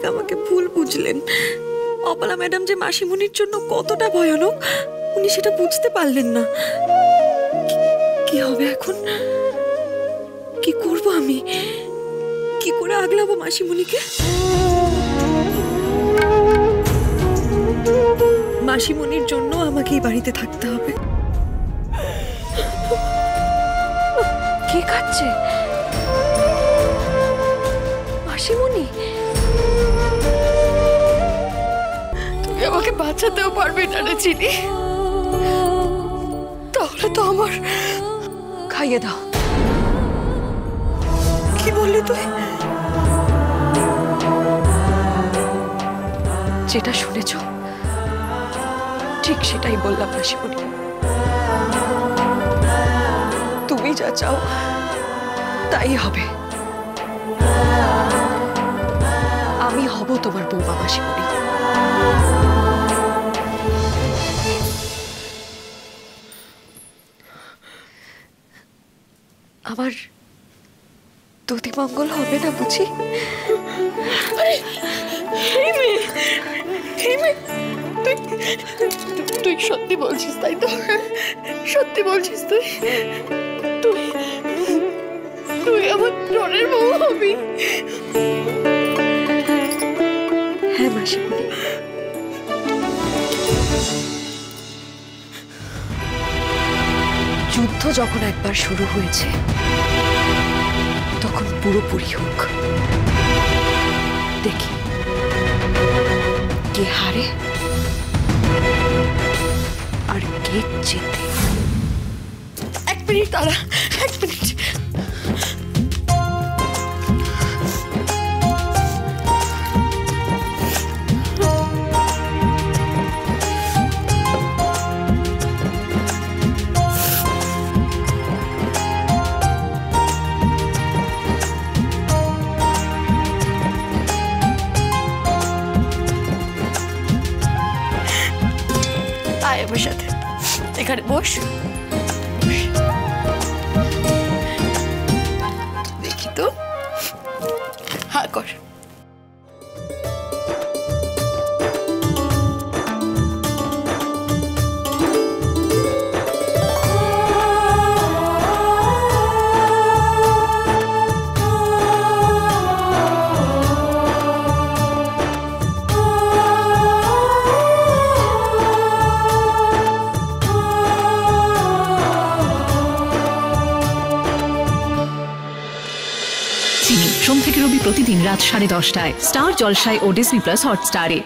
ঠিক আমাকে ভুল বুঝলেন। অপলা ম্যাডাম যে মাসিমণির জন্য কতটা ভয়ানক উনি সেটা বুঝতে পারলেন না। কি হবে এখন? কি করব আমি? কি করে আগলাবো মাসিমণিকে? মাসিমণির জন্য আমাকে এই বাড়িতে থাকতে হবে। কে খাচ্ছে? মাসিমণি, তুমি আমাকে বাঁচাতেও পারবে না রে চিনি। তাহলে তো আমার খাইয়ে দাও। কি বললি তুই? যেটা শুনেছ ঠিক সেটাই বললাম মাসিমণি। তুমি যা চাও তাই হবে। আমি হব তোমার বৌমা মাসিমণি। আমার দুতিমঙ্গল হবে না বুঝি? তুই সত্যি বলছিস তাই তো? সত্যি বলছিস তুই? তুই তুই আমার প্রাণের বউ হবি? হ্যাঁ মাসিমণি। যুদ্ধ যখন একবার শুরু হয়েছে তখন পুরোপুরি হোক। দেখি কে হারে আর কে জেতে। এক মিনিট দাঁড়া, এক মিনিট। আয় আমার সাথে, এখানে বস। দেখি তো, হ্যাঁ কর। সোম থেকে রবি প্রতিদিন রাত 10:30টায় স্টার জলসায় ও ডিজনি প্লাস হটস্টারে।